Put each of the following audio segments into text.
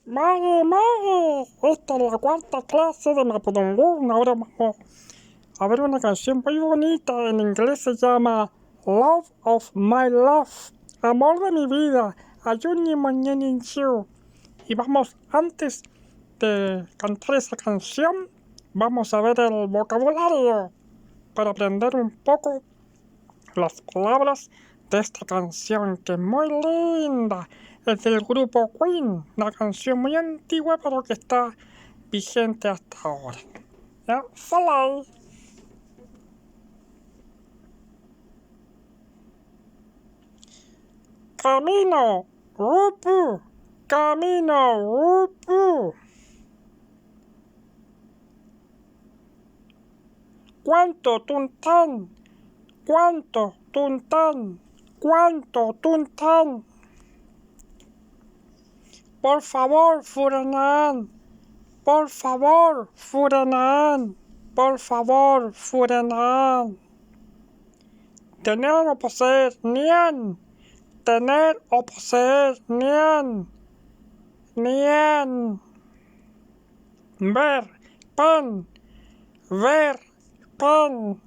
Maje, maje, esta es la cuarta clase de Mapudungun. Ahora vamos a ver una canción muy bonita. En inglés se llama Love of My Life, amor de mi vida, Ayuni Moñeninchu. Y vamos, antes de cantar esa canción, vamos a ver el vocabulario para aprender un poco las palabras de esta canción que es muy linda. Es del grupo Queen, una canción muy antigua pero que está vigente hasta ahora. ¿Ya? Soleil. Camino, upu, camino, upu. ¿Cuánto tuntán? ¿Cuánto tuntán? ¿Cuánto tuntán? Por favor, Furanán. Por favor, Furanán. Por favor, Furanán. Tener o poseer, nian. Tener o poseer, nian. Nian. Ver, pan. Ver, pan.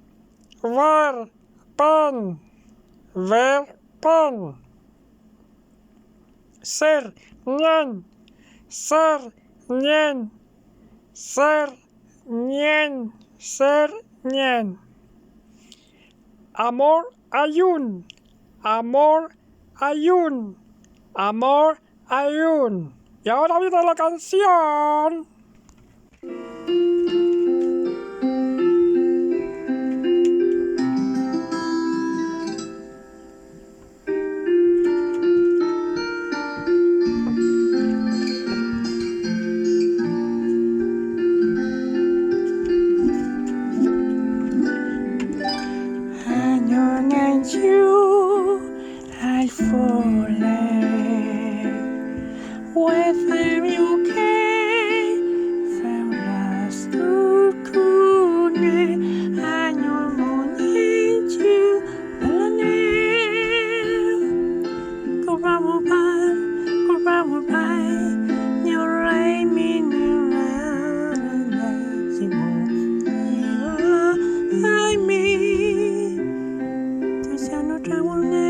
Ver, pan. Ver, pan. Ser, ñan. Ser, ñan. Ser, ñan. Ser, ñan. Amor, ayun. Amor, ayun. Amor, ayun. Y ahora viene la canción. I'll fall whether you can faultless to kune año monichu Coramo by Nurai I mean to sano tramone.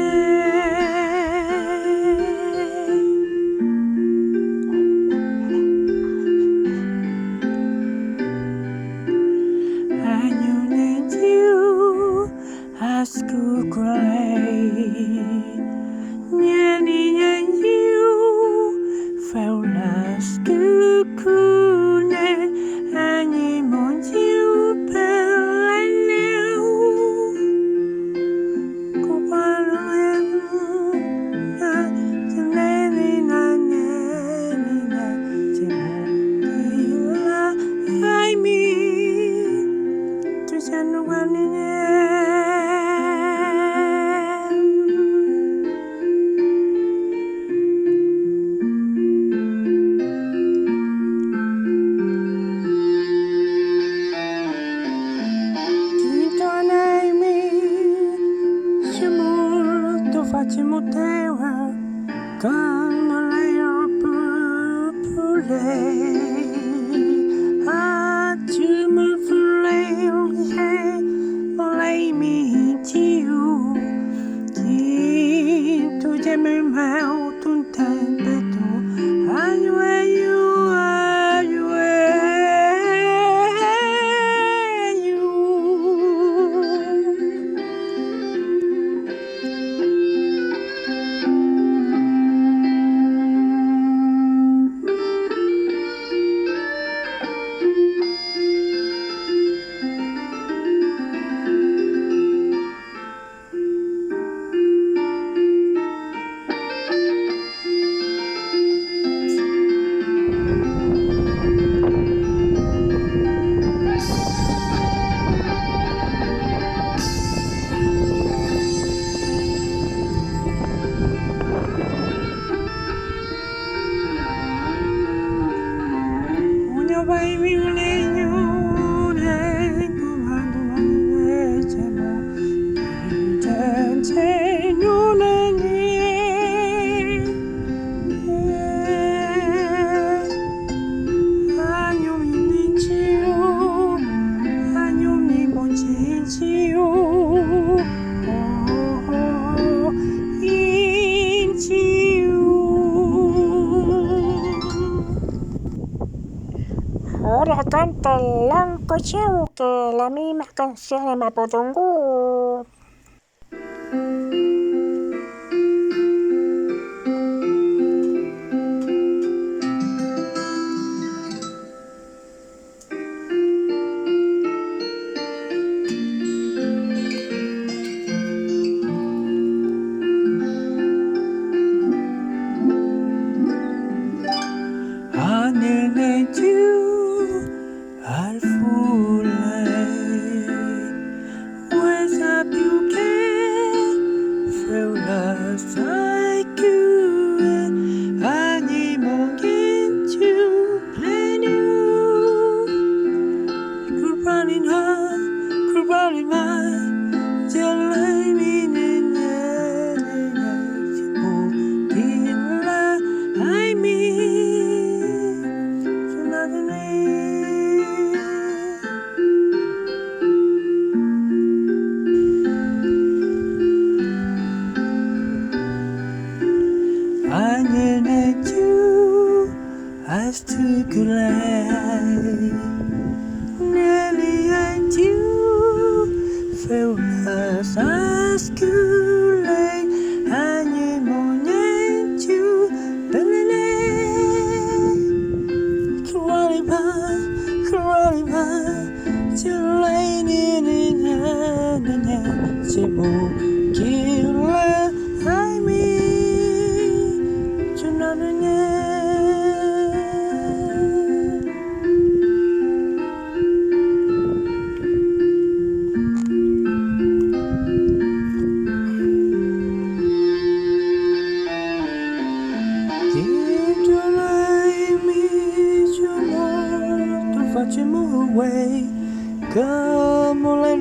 Facciamo tewa come l'air pure a tu me flare lay me to you tu jeme mau tun tempe tu anywhere you are you Ora canta Lanco Chau, que es la misma canción de Mapudungun. 하늘내주 알풀레 Wesa piuke Feula saikue Ani mongenju plenu Kurbanin ha Kurbanin mai Jalai minin yene Jibu dinla Hai mi 하늘내주 아스투글레 내리안주 페울라스 아스쿨레 하늘모년주 벨레레 크라리바 크라리바 질레이니는 하느냐 제목길라 하이미 Facciamo away come le